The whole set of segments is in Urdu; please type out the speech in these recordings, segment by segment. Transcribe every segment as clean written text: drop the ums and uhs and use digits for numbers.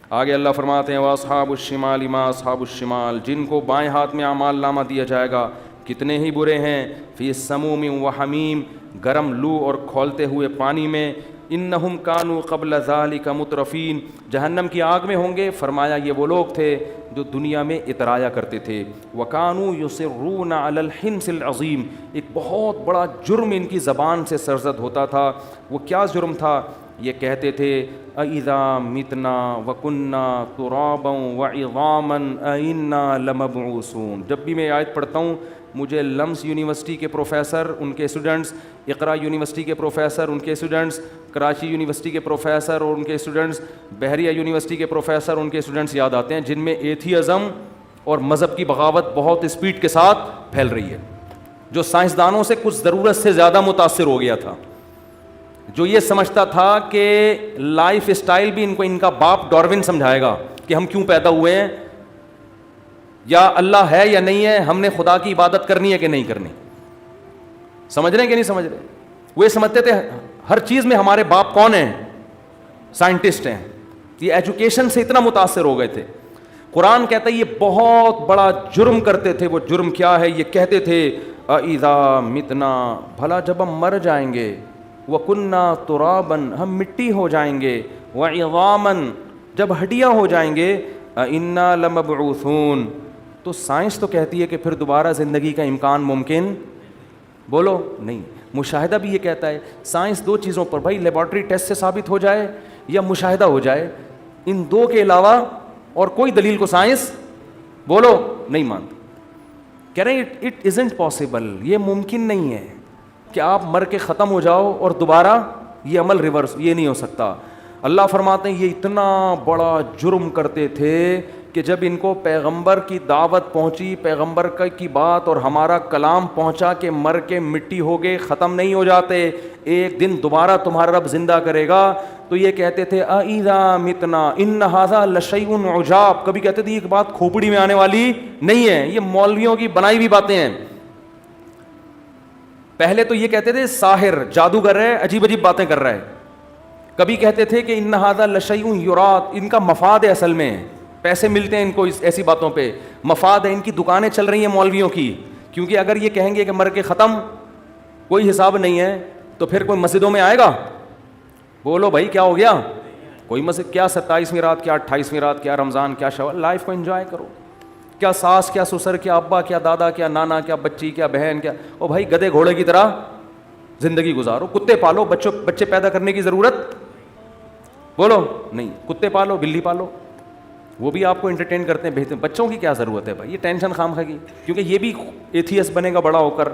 آگے اللہ فرماتے ہیں وَأَصْحَابُ الشِّمَالِ مَا أَصْحَابُ الشِّمَالِ، جن کو بائیں ہاتھ میں اعمال نامہ دیا جائے گا کتنے ہی برے ہیں، فی سموم و حمیم، گرم لو اور کھولتے ہوئے پانی میں، انہم کانوا قبل ذالک مترفین، جہنم کی آگ میں ہوں گے۔ فرمایا یہ وہ لوگ تھے جو دنیا میں اترایا کرتے تھے، وکانوا یصرون علی الحنث العظیم، ایک بہت بڑا جرم ان کی زبان سے سرزد ہوتا تھا۔ وہ کیا جرم تھا؟ یہ کہتے تھے اَإِذَا مِتْنَا وَكُنَّا تُرَابًا وَعِظَامًا أَإِنَّا لَمَبْعُوثُونَ۔ جب بھی میں آیت پڑھتا ہوں مجھے لمس یونیورسٹی کے پروفیسر، ان کے اسٹوڈنٹس، اقرا یونیورسٹی کے پروفیسر، ان کے اسٹوڈنٹس، کراچی یونیورسٹی کے پروفیسر اور ان کے اسٹوڈنٹس، بحریہ یونیورسٹی کے پروفیسر، ان کے اسٹوڈنٹس یاد آتے ہیں، جن میں ایتھیزم اور مذہب کی بغاوت بہت اسپیڈ کے ساتھ پھیل رہی ہے، جو سائنسدانوں سے کچھ ضرورت سے زیادہ متاثر ہو گیا تھا، جو یہ سمجھتا تھا کہ لائف اسٹائل بھی ان کا باپ ڈاروین سمجھائے گا کہ ہم کیوں پیدا ہوئے ہیں، یا اللہ ہے یا نہیں ہے، ہم نے خدا کی عبادت کرنی ہے کہ نہیں کرنی۔ سمجھ رہے ہیں کہ نہیں سمجھ رہے؟ وہ یہ سمجھتے تھے ہر چیز میں ہمارے باپ کون ہیں؟ سائنٹسٹ ہیں۔ یہ ایجوکیشن سے اتنا متاثر ہو گئے تھے۔ قرآن کہتا ہے یہ بہت بڑا جرم کرتے تھے۔ وہ جرم کیا ہے؟ یہ کہتے تھے اِذَا مِتْنَا، بھلا جب ہم مر جائیں گے، وَكُنَّا تُرَابًا، ہم مٹی ہو جائیں گے، وَعِظَامًا، جب ہڈیاں ہو جائیں گے، أَإِنَّا لَمَبْعُوثُونَ، تو سائنس تو کہتی ہے کہ پھر دوبارہ زندگی کا امکان ممکن، بولو نہیں۔ مشاہدہ بھی یہ کہتا ہے، سائنس دو چیزوں پر بھائی، لیبارٹری ٹیسٹ سے ثابت ہو جائے یا مشاہدہ ہو جائے، ان دو کے علاوہ اور کوئی دلیل کو سائنس بولو نہیں مانتی۔ کہہ رہے ہیں اٹ ازنٹ پاسبل، یہ ممکن نہیں ہے کہ آپ مر کے ختم ہو جاؤ اور دوبارہ یہ عمل ریورس، یہ نہیں ہو سکتا۔ اللہ فرماتے ہیں یہ اتنا بڑا جرم کرتے تھے کہ جب ان کو پیغمبر کی دعوت پہنچی، پیغمبر کی بات اور ہمارا کلام پہنچا کہ مر کے مٹی ہو گئے، ختم نہیں ہو جاتے، ایک دن دوبارہ تمہارا رب زندہ کرے گا، تو یہ کہتے تھے اِذَا مِتْنَا إِنَّ هَذَا لَشَيْءٌ عُجَابٌ، کبھی کہتے تھے یہ بات کھوپڑی میں آنے والی نہیں ہے، یہ مولویوں کی بنائی ہوئی باتیں ہیں۔ پہلے تو یہ کہتے تھے ساحر، جادوگر ہے، عجیب عجیب باتیں کر رہا ہے۔ کبھی کہتے تھے کہ ان هذا لشیء یراد، ان کا مفاد ہے، اصل میں پیسے ملتے ہیں ان کو ایسی باتوں پہ، مفاد ہے، ان کی دکانیں چل رہی ہیں مولویوں کی، کیونکہ اگر یہ کہیں گے کہ مر کے ختم، کوئی حساب نہیں ہے، تو پھر کوئی مسجدوں میں آئے گا؟ بولو بھائی کیا ہو گیا؟ کوئی مسجد کیا 27ویں رات، کیا 28ویں رات، کیا رمضان، کیا شوال، لائف کو انجوائے کرو، کیا ساس، کیا سسر، کیا ابا، کیا دادا، کیا نانا، کیا بچی، کیا بہن، کیا او بھائی گدھے گھوڑے کی طرح زندگی گزارو، کتے پالو، بچے پیدا کرنے کی ضرورت بولو نہیں، کتے پالو، بلی پالو، وہ بھی آپ کو انٹرٹین کرتے ہیں، بھیجتے ہیں، بچوں کی کیا ضرورت ہے بھائی، یہ ٹینشن خام کی، کیونکہ یہ بھی ایتھیس بنے گا بڑا ہو کر۔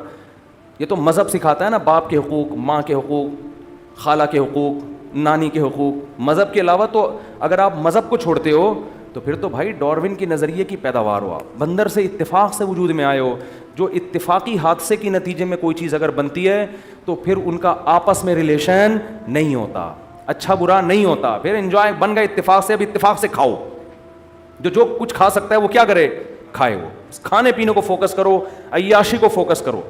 یہ تو مذہب سکھاتا ہے نا، باپ کے حقوق، ماں کے حقوق، خالہ کے حقوق، نانی کے حقوق، مذہب کے علاوہ تو اگر آپ مذہب کو چھوڑتے ہو تو پھر تو بھائی ڈاروین کی نظریے کی پیداوار ہو، آپ بندر سے اتفاق سے وجود میں آئے ہو، جو اتفاقی حادثے کے نتیجے میں کوئی چیز اگر بنتی ہے تو پھر ان کا آپس میں ریلیشن نہیں ہوتا، اچھا برا نہیں ہوتا، پھر انجوائے بن گئے اتفاق سے، اب اتفاق سے کھاؤ، جو کچھ کھا سکتا ہے وہ کیا کرے؟ کھائے، وہ کھانے پینے کو فوکس کرو، عیاشی کو فوکس کرو۔